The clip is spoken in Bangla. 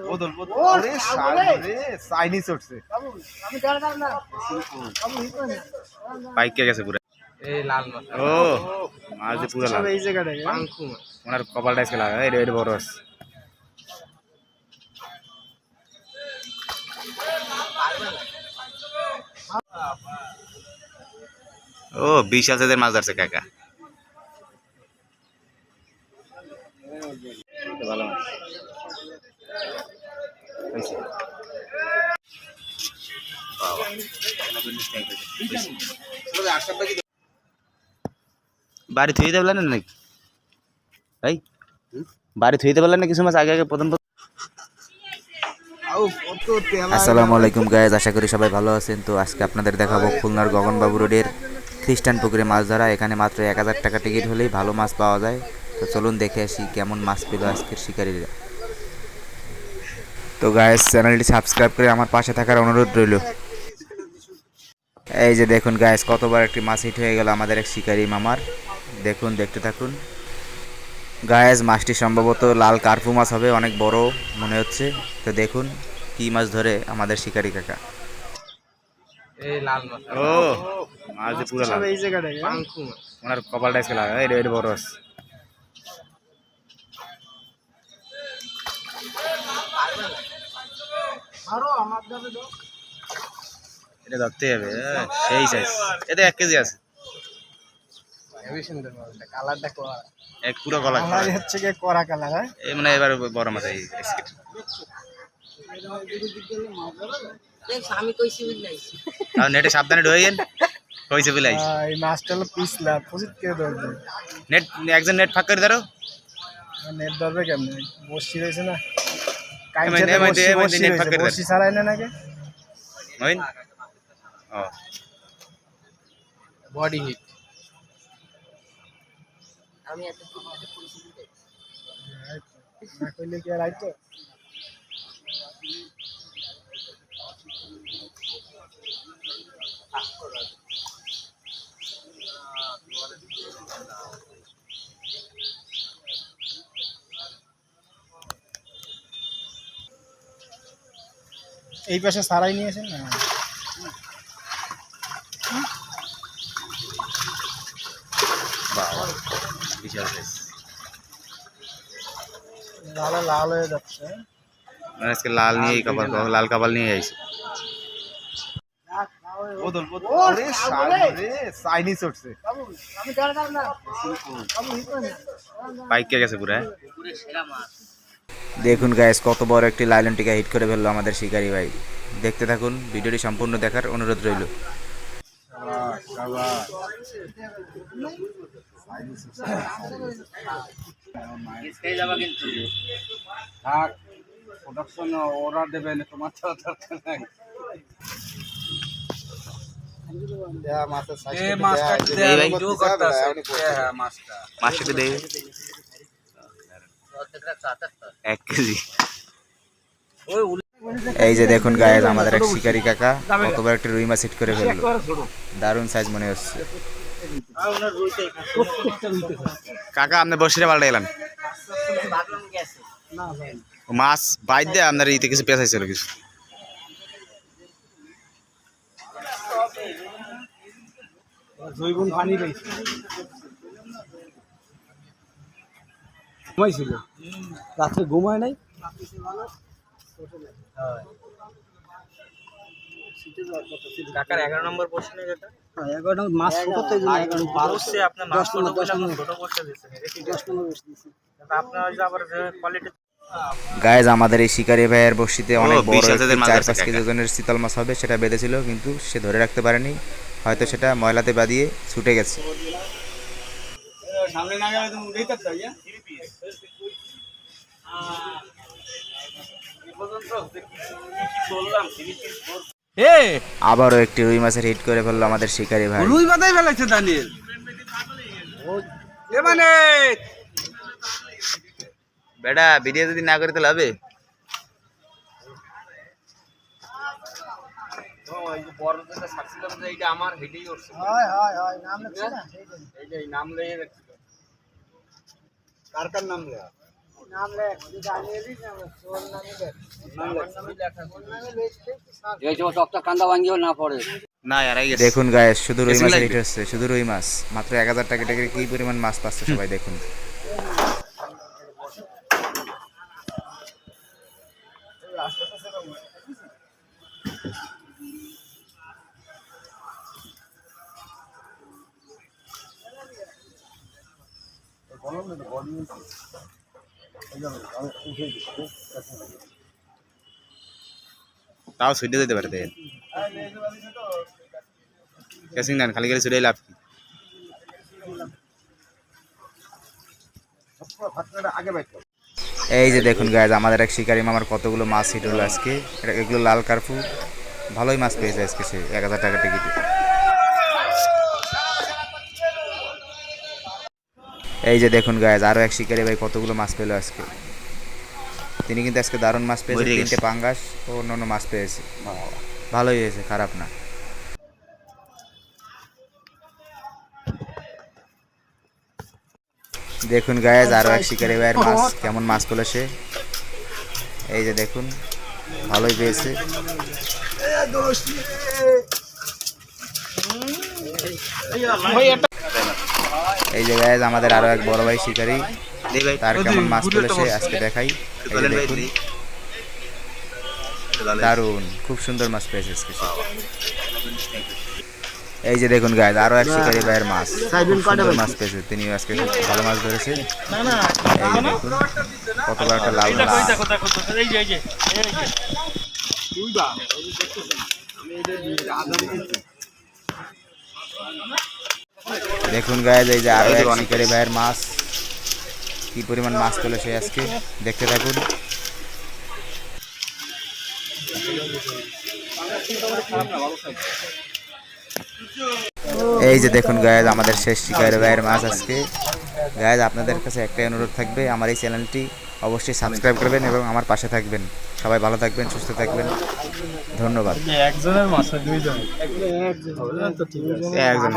বদল বদল ওরে শালা রে চাইনিজ উঠছে আমি দাঁড়া না বাইক কে গেছে পুরো এই লাল মাছ ও মাছ পুরো লাল এই জায়গাটায় পাঙ্কু মাছ ওনার কপালটা আজকে লাগা এই রেড বড় আছে ও বিশাল সাইজের মাছ ধরছে কাকা ভালো মাছ বাড়ি থুইতে পারলেন না নাকি ভাই বাড়ি থুইতে পারলেন না কিছু মাছ আগে আগে প্রথম আসসালামু আলাইকুম গাইজ, আশা করি সবাই ভালো আছেন। তো আজকে আপনাদের দেখাবো খুলনার গগনবাবু রোডের খ্রিস্টান পুকুরে মাছ ধরা। এখানে মাত্র 1000 টাকা টিকিট হলেই ভালো মাছ পাওয়া যায়। তো চলুন দেখে আসি কেমন মাছ পেল আজকের শিকারীরা। তো গাইজ, চ্যানেলটি সাবস্ক্রাইব করে আমার পাশে থাকার অনুরোধ রইল। এই যে দেখুন গাইজ, কতবার একটি মাছ হিট হয়ে গেল আমাদের এক শিকারী মামার। দেখুন, দেখতে থাকুন গাইজ। মাছটি সম্ভবত লাল কার্পু মাছ হবে, অনেক বড় মনে হচ্ছে। তো দেখুন কি মাছ ধরে আমাদের শিকারী কাকা। এই লাল মাছ ও মাছ পুরো লাল এই জায়গাটায় পাঙ্কু মাছ ওনার কপালটা আজকে লাগা এই রেড বড় আছে এটা ধরতে হবে সেই সাইজ এটা 1 কেজি আছে হেভি সুন্দর মাছটা, কালারটা করা এক পুরো গলা কালার হচ্ছে কি করা কালার। হ্যাঁ, এই মানে এবার বড় মাছ এই স্কিট আমি কইছি বুঝলাইছি আর নেটে সাবধানে ঢোয়েন কইছে বিলাইছি এই মাছটা হলো পিছলা পজিট করে ধরবে। নেট একজন নেট ফাঁক করে ধরো নেট ধরবে কেমনে? বসি রয়েছে না, নেট ফাঁক করে বসি ছাড়াই না নাকি মইন ও বডি হিট। আমি এত না কইলে কি আর আইতো? এই পাশে সারাই নিয়েছেন না? বাবা বিশাল সাইজ লাল লাল হয়ে যাচ্ছে। মানে আজকে লাল নিয়েই কপাল লাল কপাল নিয়ে আইছে বদল বদল ওরে শালা রে চাইনিজ উঠছে আমি দাঁড়া না বাইক কে গেছে পুরো পুরো সেরা মাছ। দেখুন গাইস, কত বড় একটি লাইলন টিকা হিট করে ফেললো আমাদের শিকারী ভাই। দেখতে থাকুন, ভিডিওটি সম্পূর্ণ দেখার অনুরোধ রইল। খেয়ে যাবা কিন্তু থাক, প্রোডাকশন ওরা দেবে না, তোমার তো দরকার নাই। মাছটা দেই 1 কেজি এই যে দেখুন গাইস, আমাদের এক শিকারী কাকা কতবার একটি রুই মাছ হিট করে ফেললো। দারুণ সাইজ মনে হচ্ছে। কাকা আপনি বসিরে পাল্টে গেলেন মাছ বাইর দিয়ে আপনার ইতে কিছু পেঁচাইছিল কিছু জৈবন পানি রয়েছে, ঘুমাইছিল রাত্রে, ঘুমায় নাই। কাকার 11 নম্বর প্রশ্ন যেটা 11 নম্বর মাছ ছোট তো এই জন্য 11 বলছে আপনি মাছ ছোট বলে আপনি ছোট করতে দিয়েছেন, এটা কি 10 নম্বর বসে দিয়েছে। আপনার যে আবার কোয়ালিটি গাইজ, আমাদের এই শিকারী ভাইয়ের বড়শিতে অনেক বড় বিশাল সাইজের মাছ 4-5 আছে কেজি ওজনের শীতল মাছ হবে, সেটা বেঁধেছিল, কিন্তু সে ধরে রাখতে পারেনি। হয়তো সেটা ময়লাতে বাঁধিয়ে ছুটে গেছে। সামনে না গেলে তুমি উঠেই থাকতে ইয়া আবারও একটি রুই মাছের হিট করে ফেললো আমাদের শিকারী ভাই। রুই বাদাই ফেলেছে দানিয়েল। এ মানে বেটা ভিডিও যদি না করে তাহলে হবে বড় যেটা সাকছিলাম যে এইটা আমার হেডেই উঠছে। হয় হয় হয়, নাম লেখছে না, এই যে নাম লেখে রাখছিল। কার কার নাম লেখা? এই যে সবটা কান্দা ভাঙিও না পড়ে। না এরাই গেছে। দেখুন গায়ে শুধু রুই Casing মাছের লাগবে? হিট হচ্ছে, শুধু রুই মাছ মাত্র 1000 টাকা থেকে কি পরিমাণ মাছ পাচ্ছে সবাই দেখুন। তাও ছুটে যেতে পারে দেন ক্যাসিং নেন খালি করে ছুটে লাভ কি এই যে দেখুন গায়ে আমাদের এক শিকারি মামার কতগুলো মাছ হিট হলো আজকে। এগুলো লাল কার্পু, ভালোই মাছ পেয়েছে আজকে সে 1000 টাকা টিকিটে। এই যে দেখুন গায়ে আরো এক শিকারি ভাই কতগুলো মাছ পেলো আজকে। তিনি কিন্তু আজকে দারুণ মাছ পেয়েছে, মরে গেছে। 3টে পাঙ্গাস ও অন্যান্য মাছ পেয়েছে। ভালোই হয়েছে, খারাপ না। দেখুন গায়ে আরো এক শিকারি ভাইয়ের মাছ কেমন মাছ পেলো সে। এই যে দেখুন ভালোই পেয়েছে। এই যে গায়ে আমাদের আরো এক বড় ভাই শিকারি, দেই ভাই তার কেমন মাছ পেলো সে আজকে দেখাই। এই যে দেখুন দারুণ, খুব সুন্দর মাছ পেয়েছে আজকে সে। এই যে দেখুন গায়ে আরো এক শিকারি ভাইয়ের মাছ, খুব সুন্দর মাছ পেয়েছে, তিনি আজকে খুব ভালো মাছ ধরেছে। এই যে দেখুন কত বড় একটা লাল মাছ। দেখো দেখো দেখো, এই যে এই যে এই যে দেখুন গায়ে এই যে আরো এক শিকারি ভাইয়ের মাছ, কি পরিমাণ মাছ পেলো সে আজকে, দেখতে থাকুন। এই যে দেখুন গায়ে আমাদের শেষ শিকারি ভাইয়ের মাছ আজকে। গায়ে আপনাদের কাছে একটাই অনুরোধ থাকবে, আমার এই চ্যানেলটি অবশ্যই সাবস্ক্রাইব করবেন এবং আমার পাশে থাকবেন। সবাই ভালো থাকবেন, সুস্থ থাকবেন, ধন্যবাদ। একজনের মাছ দুইজন একজন তো ঠিক আছে একজন